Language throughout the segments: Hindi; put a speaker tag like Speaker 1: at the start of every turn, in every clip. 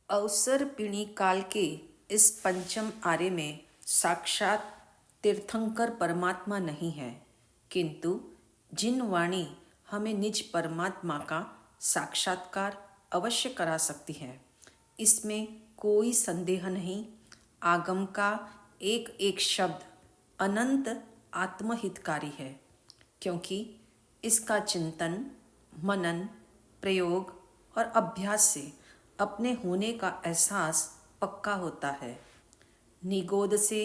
Speaker 1: अवसर्पिणी काल के इस पंचम आर्य में साक्षात तीर्थंकर परमात्मा नहीं है, किंतु जिन वाणी हमें निज परमात्मा का साक्षात्कार अवश्य करा सकती है, इसमें कोई संदेह नहीं। आगम का एक एक शब्द अनंत आत्महितकारी है, क्योंकि इसका चिंतन, मनन, प्रयोग और अभ्यास से अपने होने का एहसास पक्का होता है। निगोद से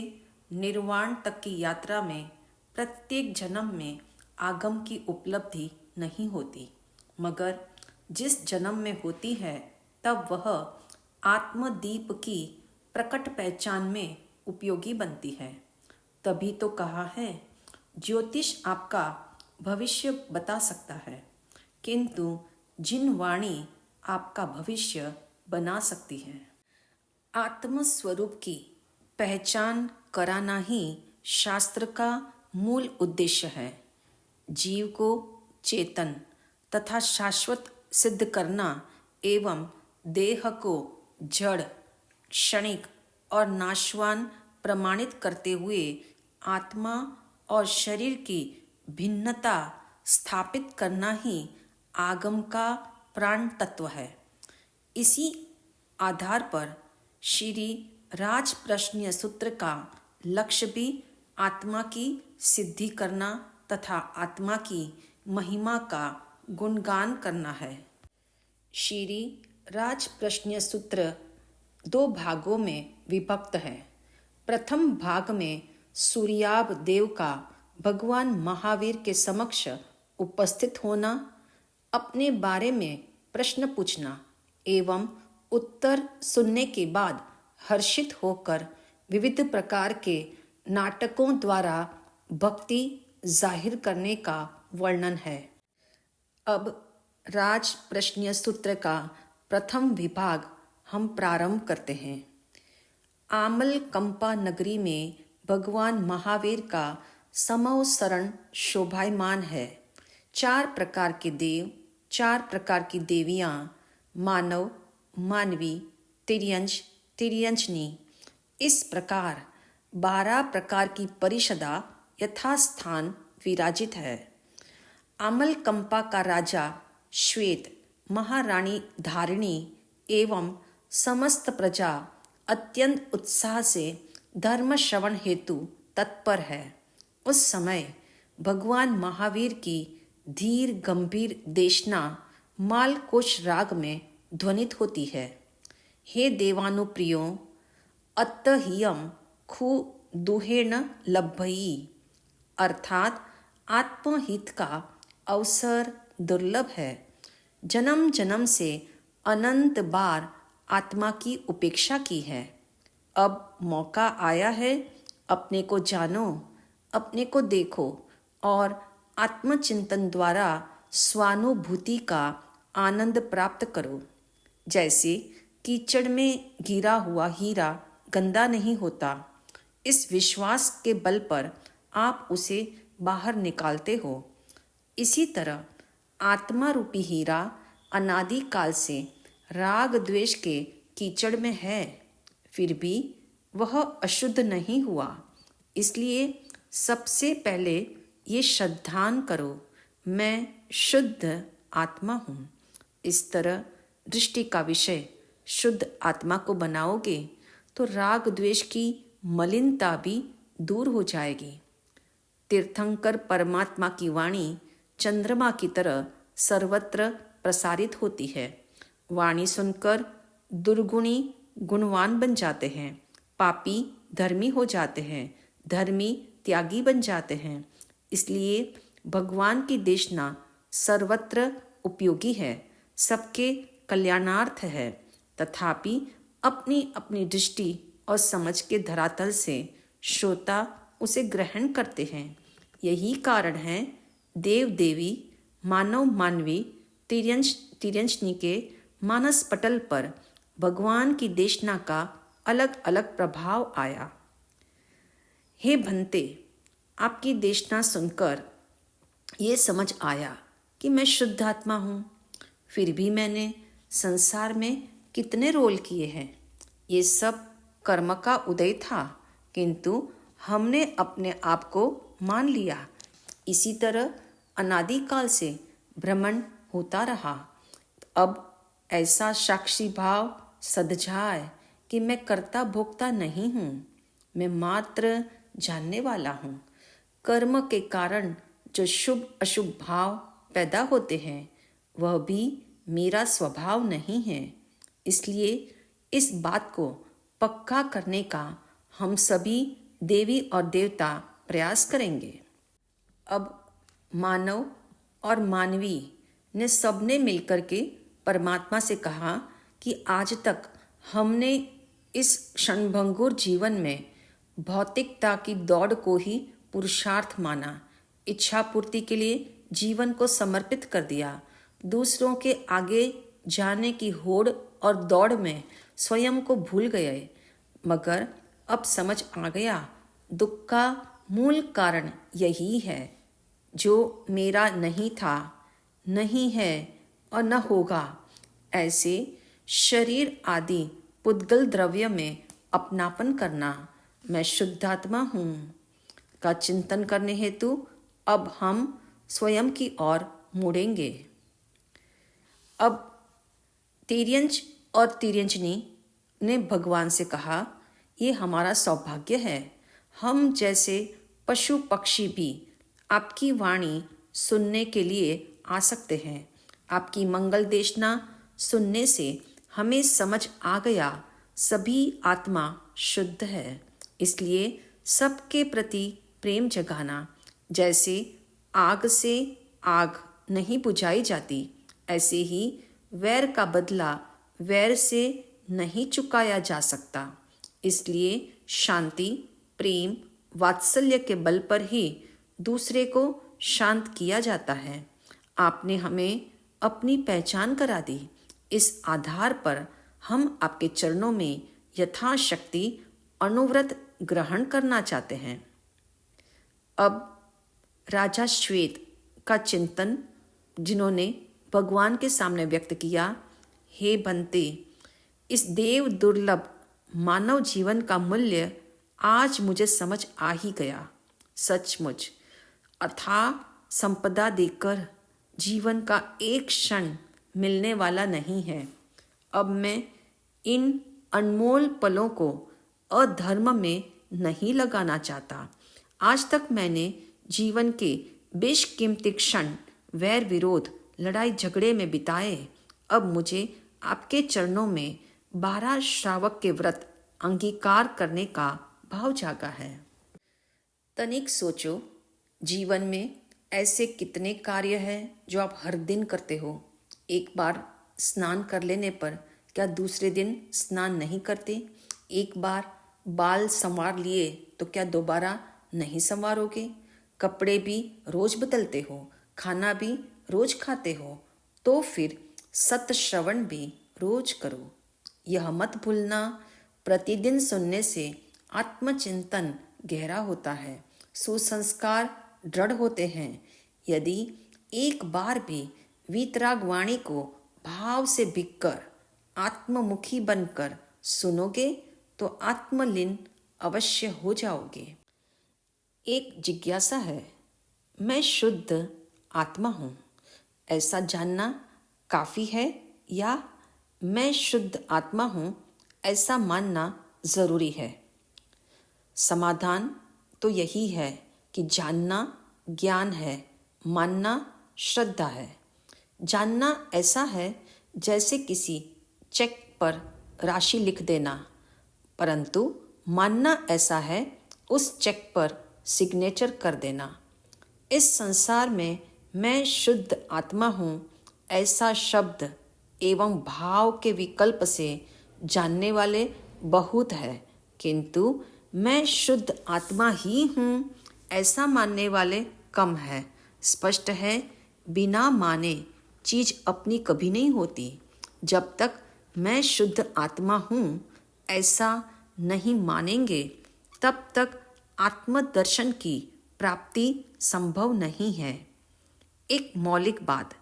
Speaker 1: निर्वाण तक की यात्रा में प्रत्येक जन्म में आगम की उपलब्धि नहीं होती, मगर जिस जन्म में होती है तब वह आत्मदीप की प्रकट पहचान में उपयोगी बनती है। तभी तो कहा है, ज्योतिष आपका भविष्य बता सकता है, किंतु जिन वाणी आपका भविष्य बना सकती है। आत्मस्वरूप की पहचान कराना ही शास्त्र का मूल उद्देश्य है। जीव को चेतन तथा शाश्वत सिद्ध करना एवं देह को जड़, क्षणिक और नाशवान प्रमाणित करते हुए आत्मा और शरीर की भिन्नता स्थापित करना ही आगम का प्राण तत्व है। इसी आधार पर श्री राजप्रश्न सूत्र का लक्ष्य भी आत्मा की सिद्धि करना तथा आत्मा की महिमा का गुणगान करना है। श्री राजप्रश्न सूत्र 2 भागों में विभक्त है। प्रथम भाग में सूर्याभ देव का भगवान महावीर के समक्ष उपस्थित होना, अपने बारे में प्रश्न पूछना एवं उत्तर सुनने के बाद हर्षित होकर विविध प्रकार के नाटकों द्वारा भक्ति जाहिर करने का वर्णन है। अब राज प्रश्न सूत्र का प्रथम विभाग हम प्रारंभ करते हैं। आमल कंपा नगरी में भगवान महावीर का समवसरण शोभायमान है। 4 प्रकार के देव, 4 प्रकार की देवियां, मानव, मानवी, तिर्यंच, तिर्यंचनी, इस प्रकार 12 प्रकार की परिषदा यथास्थान विराजित है। आमल कंपा का राजा श्वेत, महारानी धारिणी एवं समस्त प्रजा अत्यंत उत्साह से धर्म श्रवण हेतु तत्पर है। उस समय भगवान महावीर की धीर गंभीर देशना मालकोश राग में ध्वनित होती है। हे देवानुप्रियो, अत्तहियम खु दुहेन लभ्यई, अर्थात आत्महित का अवसर दुर्लभ है। जन्म जन्म से अनंत बार आत्मा की उपेक्षा की है। अब मौका आया है, अपने को जानो, अपने को देखो और आत्मचिंतन द्वारा स्वानुभूति का आनंद प्राप्त करो। जैसे कीचड़ में गिरा हुआ हीरा गंदा नहीं होता, इस विश्वास के बल पर आप उसे बाहर निकालते हो। इसी तरह आत्मा रूपी हीरा अनादि काल से राग द्वेष के कीचड़ में है, फिर भी वह अशुद्ध नहीं हुआ। इसलिए सबसे पहले ये श्रद्धान करो, मैं शुद्ध आत्मा हूँ। इस तरह दृष्टि का विषय शुद्ध आत्मा को बनाओगे तो राग द्वेष की मलिनता भी दूर हो जाएगी। तीर्थंकर परमात्मा की वाणी चंद्रमा की तरह सर्वत्र प्रसारित होती है। वाणी सुनकर दुर्गुणी गुणवान बन जाते हैं, पापी धर्मी हो जाते हैं, धर्मी त्यागी बन जाते हैं। इसलिए भगवान की देशना सर्वत्र उपयोगी है, सबके कल्याणार्थ है, तथापि अपनी अपनी दृष्टि और समझ के धरातल से श्रोता उसे ग्रहण करते हैं। यही कारण है देव देवी, मानव मानवी, तिर्यंच तिर्यंचनी के मानस पटल पर भगवान की देशना का अलग अलग प्रभाव आया। हे भंते, आपकी देशना सुनकर ये समझ आया कि मैं शुद्ध आत्मा हूँ, फिर भी मैंने संसार में कितने रोल किए हैं। ये सब कर्म का उदय था, किंतु हमने अपने आप को मान लिया। इसी तरह अनादिकाल से भ्रमण होता रहा। अब ऐसा साक्षी भाव सधजाए कि मैं कर्ता भोक्ता नहीं हूँ, मैं मात्र जानने वाला हूँ। कर्म के कारण जो शुभ अशुभ भाव पैदा होते हैं वह भी मेरा स्वभाव नहीं है। इसलिए इस बात को पक्का करने का हम सभी देवी और देवता प्रयास करेंगे। अब मानव और मानवी ने सबने मिलकर के परमात्मा से कहा कि आज तक हमने इस क्षणभंगुर जीवन में भौतिकता की दौड़ को ही पुरुषार्थ माना, इच्छा पूर्ति के लिए जीवन को समर्पित कर दिया, दूसरों के आगे जाने की होड़ और दौड़ में स्वयं को भूल गए। मगर अब समझ आ गया, दुख का मूल कारण यही है, जो मेरा नहीं था, नहीं है और न होगा। ऐसे शरीर आदि पुद्गल द्रव्य में अपनापन करना, मैं शुद्धात्मा हूँ का चिंतन करने हेतु अब हम स्वयं की ओर मुड़ेंगे। अब तिर्यंच और तिर्यंचनी ने भगवान से कहा, ये हमारा सौभाग्य है, हम जैसे पशु पक्षी भी आपकी वाणी सुनने के लिए आ सकते हैं। आपकी मंगल देशना सुनने से हमें समझ आ गया, सभी आत्मा शुद्ध है। इसलिए सबके प्रति प्रेम जगाना, जैसे आग से आग नहीं बुझाई जाती, ऐसे ही वैर का बदला वैर से नहीं चुकाया जा सकता। इसलिए शांति, प्रेम, वात्सल्य के बल पर ही दूसरे को शांत किया जाता है। आपने हमें अपनी पहचान करा दी। इस आधार पर हम आपके चरणों में यथाशक्ति अनुव्रत ग्रहण करना चाहते हैं। अब राजा श्वेत का चिंतन जिन्होंने भगवान के सामने व्यक्त किया, हे बंते, इस देव दुर्लभ मानव जीवन का मूल्य आज मुझे समझ आ ही गया। सचमुच अथाह संपदा देकर जीवन का एक क्षण मिलने वाला नहीं है। अब मैं इन अनमोल पलों को अधर्म में नहीं लगाना चाहता। आज तक मैंने जीवन के बेशकीमती क्षण वैर विरोध, लड़ाई झगड़े में बिताए। अब मुझे आपके चरणों में 12 श्रावक के व्रत अंगीकार करने का भाव जागा है। तनिक सोचो, जीवन में ऐसे कितने कार्य हैं जो आप हर दिन करते हो। एक बार स्नान कर लेने पर क्या दूसरे दिन स्नान नहीं करते? एक बार बाल संवार लिए तो क्या दोबारा नहीं संवारोगे? कपड़े भी रोज बदलते हो, खाना भी रोज खाते हो, तो फिर सत श्रवण भी रोज करो। यह मत भूलना, प्रतिदिन सुनने से आत्मचिंतन गहरा होता है, सुसंस्कार दृढ़ होते हैं। यदि एक बार भी वीतराग वाणी को भाव से बिककर आत्ममुखी बनकर सुनोगे तो आत्मलीन अवश्य हो जाओगे। एक जिज्ञासा है, मैं शुद्ध आत्मा हूँ, ऐसा जानना काफ़ी है या मैं शुद्ध आत्मा हूँ ऐसा मानना ज़रूरी है? समाधान तो यही है कि जानना ज्ञान है, मानना श्रद्धा है। जानना ऐसा है जैसे किसी चेक पर राशि लिख देना, परंतु मानना ऐसा है उस चेक पर सिग्नेचर कर देना। इस संसार में मैं शुद्ध आत्मा हूँ ऐसा शब्द एवं भाव के विकल्प से जानने वाले बहुत है, किंतु मैं शुद्ध आत्मा ही हूँ ऐसा मानने वाले कम है। स्पष्ट है, बिना माने चीज़ अपनी कभी नहीं होती। जब तक मैं शुद्ध आत्मा हूँ ऐसा नहीं मानेंगे, तब तक आत्मदर्शन की प्राप्ति संभव नहीं है। एक मौलिक बात,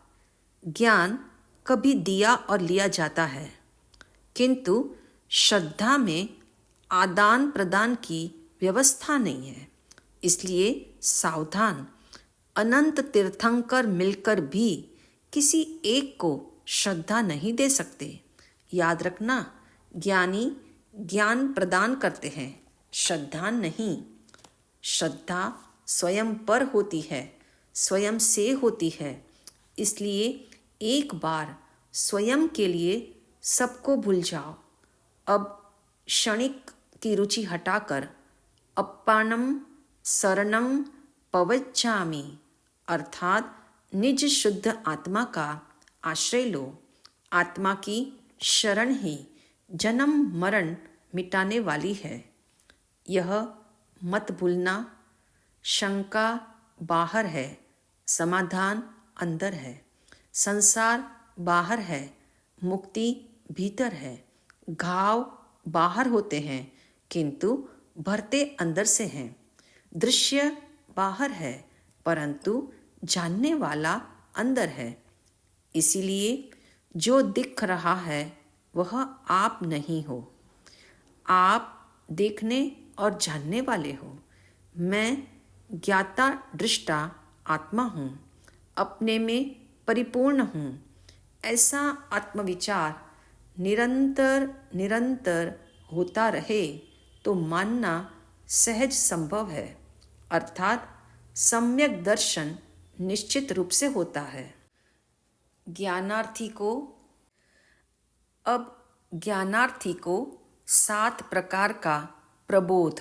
Speaker 1: ज्ञान कभी दिया और लिया जाता है, किंतु श्रद्धा में आदान प्रदान की व्यवस्था नहीं है। इसलिए सावधान, अनंत तीर्थंकर मिलकर भी किसी एक को श्रद्धा नहीं दे सकते। याद रखना, ज्ञानी ज्ञान प्रदान करते हैं, श्रद्धा नहीं। श्रद्धा स्वयं पर होती है, स्वयं से होती है। इसलिए एक बार स्वयं के लिए सबको भूल जाओ। अब क्षणिक की रुचि हटाकर अप्पानम शरणं पवज्जामि अर्थात निज शुद्ध आत्मा का आश्रय लो। आत्मा की शरण ही जन्म मरण मिटाने वाली है। यह मत भूलना। शंका बाहर है, समाधान अंदर है। संसार बाहर है, मुक्ति भीतर है। घाव बाहर होते हैं किंतु भरते अंदर से हैं। दृश्य बाहर है परंतु जानने वाला अंदर है। इसीलिए जो दिख रहा है वह आप नहीं हो। आप देखने और जानने वाले हो। मैं ज्ञाता दृष्टा आत्मा हूँ, अपने में परिपूर्ण हूँ। ऐसा आत्मविचार निरंतर निरंतर होता रहे तो मानना सहज संभव है, अर्थात सम्यक दर्शन निश्चित रूप से होता है। ज्ञानार्थी को 7 प्रकार का प्रबोध।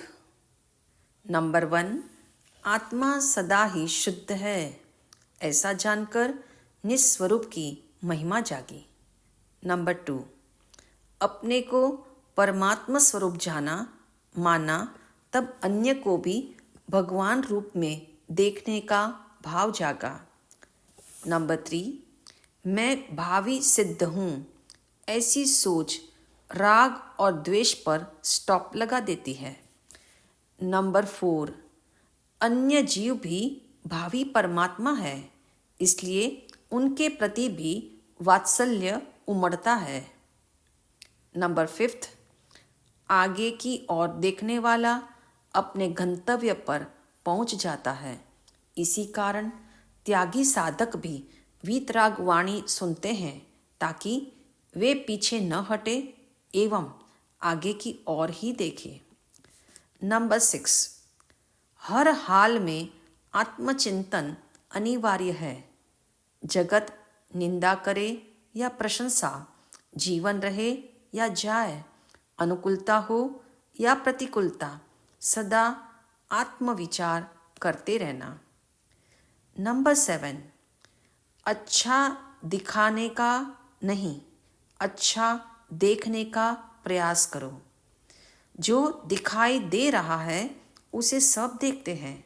Speaker 1: नंबर 1, आत्मा सदा ही शुद्ध है, ऐसा जानकर निस्वरूप की महिमा जागी। नंबर 2, अपने को परमात्मा स्वरूप जाना माना, तब अन्य को भी भगवान रूप में देखने का भाव जागा। नंबर 3, मैं भावी सिद्ध हूँ, ऐसी सोच राग और द्वेष पर स्टॉप लगा देती है। नंबर 4, अन्य जीव भी भावी परमात्मा है, इसलिए उनके प्रति भी वात्सल्य उमड़ता है। नंबर 5, आगे की ओर देखने वाला अपने गंतव्य पर पहुंच जाता है। इसी कारण त्यागी साधक भी वीतराग वाणी सुनते हैं ताकि वे पीछे न हटे एवं आगे की ओर ही देखें। नंबर 6, हर हाल में आत्मचिंतन अनिवार्य है। जगत निंदा करे या प्रशंसा, जीवन रहे या जाए, अनुकूलता हो या प्रतिकूलता, सदा आत्मविचार करते रहना। नंबर 7, अच्छा दिखाने का नहीं, अच्छा देखने का प्रयास करो। जो दिखाई दे रहा है उसे सब देखते हैं,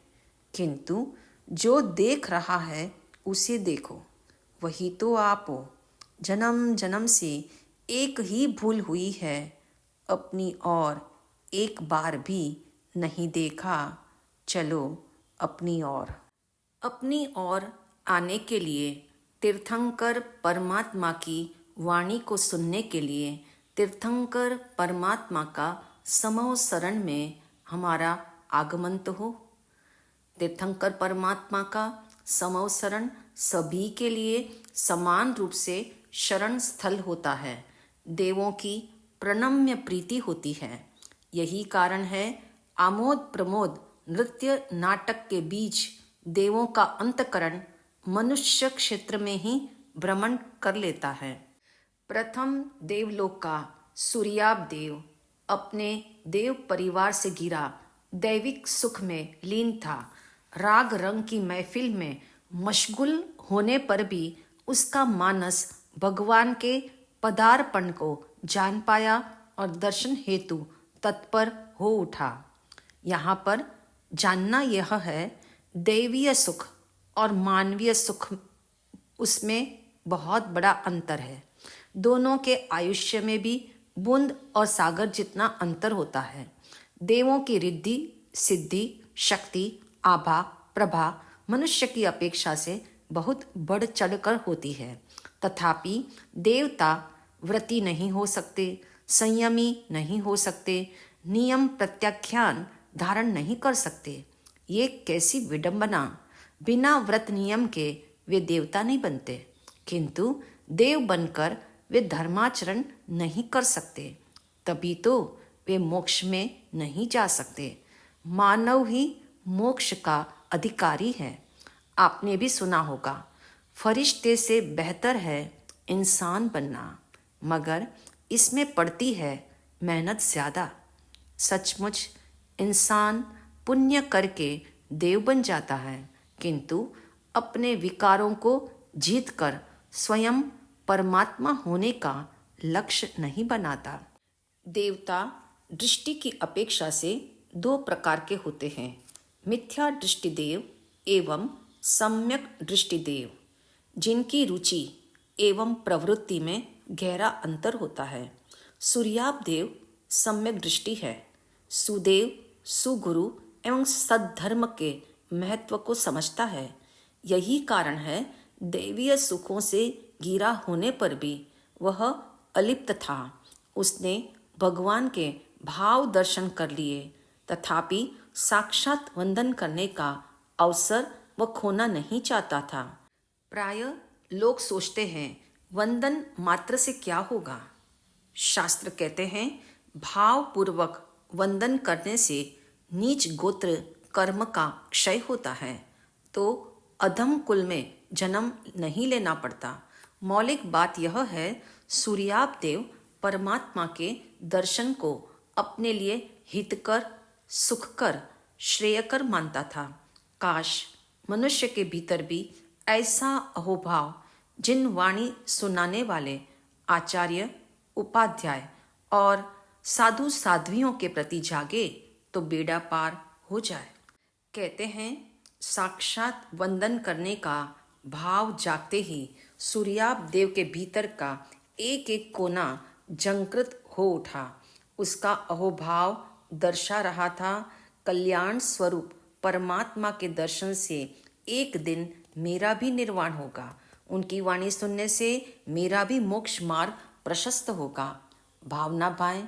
Speaker 1: किंतु जो देख रहा है उसे देखो, वही तो आप हो। जन्म जन्म से एक ही भूल हुई है, अपनी ओर एक बार भी नहीं देखा, चलो अपनी ओर। अपनी ओर आने के लिए, तीर्थंकर परमात्मा की वाणी को सुनने के लिए, तीर्थंकर परमात्मा का समूह शरण में हमारा आगमन तो हो। तीर्थंकर परमात्मा का समूह शरण सभी के लिए समान रूप से शरण स्थल होता है। देवों की प्रणम्य प्रीति होती है। यही कारण है आमोद प्रमोद नृत्य नाटक के बीच देवों का अंतकरण मनुष्य क्षेत्र में ही भ्रमण कर लेता है। प्रथम देवलोक का सूर्याब देव अपने देव परिवार से गिरा दैविक सुख में लीन था। राग रंग की महफिल में मशगुल होने पर भी उसका मानस भगवान के पदार्पण को जान पाया और दर्शन हेतु तत्पर हो उठा। यहाँ पर जानना यह है, दैवीय सुख और मानवीय सुख, उसमें बहुत बड़ा अंतर है। दोनों के आयुष्य में भी बूंद और सागर जितना अंतर होता है। देवों की रिद्धि सिद्धि शक्ति आभा प्रभा मनुष्य की अपेक्षा से बहुत बढ़ चढ़कर होती है। तथापि देवता व्रती नहीं हो सकते, संयमी नहीं हो सकते, नियम प्रत्याख्यान धारण नहीं कर सकते। ये कैसी विडंबना! बिना व्रत नियम के वे देवता नहीं बनते, किंतु देव बनकर वे धर्माचरण नहीं कर सकते। तभी तो वे मोक्ष में नहीं जा सकते। मानव ही मोक्ष का अधिकारी है। आपने भी सुना होगा, फरिश्ते से बेहतर है इंसान बनना, मगर इसमें पड़ती है मेहनत ज़्यादा। सचमुच इंसान पुण्य करके देव बन जाता है, किंतु अपने विकारों को जीतकर स्वयं परमात्मा होने का लक्ष्य नहीं बनाता। देवता दृष्टि की अपेक्षा से दो प्रकार के होते हैं, मिथ्या दृष्टिदेव एवं सम्यक दृष्टिदेव, जिनकी रुचि एवं प्रवृत्ति में गहरा अंतर होता है। सूर्याप देव सम्यक दृष्टि है। सुदेव सुगुरु एवं सद्धर्म के महत्व को समझता है। यही कारण है दैवीय सुखों से घिरा होने पर भी वह अलिप्त था। उसने भगवान के भाव दर्शन कर लिए, तथापि साक्षात वंदन करने का अवसर वह खोना नहीं चाहता था। प्रायः लोग सोचते हैं वंदन मात्र से क्या होगा। शास्त्र कहते हैं भावपूर्वक वंदन करने से नीच गोत्र कर्म का क्षय होता है, तो अधम कुल में जन्म नहीं लेना पड़ता। मौलिक बात यह है, सूर्याप देव परमात्मा के दर्शन को अपने लिए हितकर, सुखकर, श्रेयकर मानता था। काश मनुष्य के भीतर भी ऐसा अहोभाव जिन वाणी सुनाने वाले आचार्य, उपाध्याय और साधु साध्वियों के प्रति जागे तो बेड़ा पार हो जाए। कहते हैं साक्षात वंदन करने का भाव जागते ही सूर्याप देव के भीतर का एक एक कोना जंकृत हो उठा। उसका अहोभाव दर्शा रहा था, कल्याण स्वरूप परमात्मा के दर्शन से एक दिन मेरा भी निर्वाण होगा। उनकी वाणी सुनने से मेरा भी मोक्ष मार्ग प्रशस्त होगा। भावना पाएं,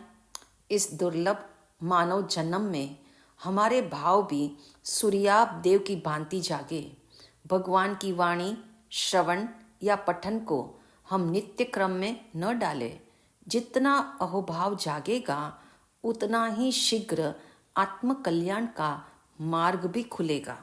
Speaker 1: इस दुर्लभ मानव जन्म में हमारे भाव भी सूर्याप देव की भांति जागे। भगवान की वाणी श्रवण या पठन को हम नित्य क्रम में न डालें। जितना अहोभाव जागेगा उतना ही शीघ्र आत्म कल्याण का मार्ग भी खुलेगा।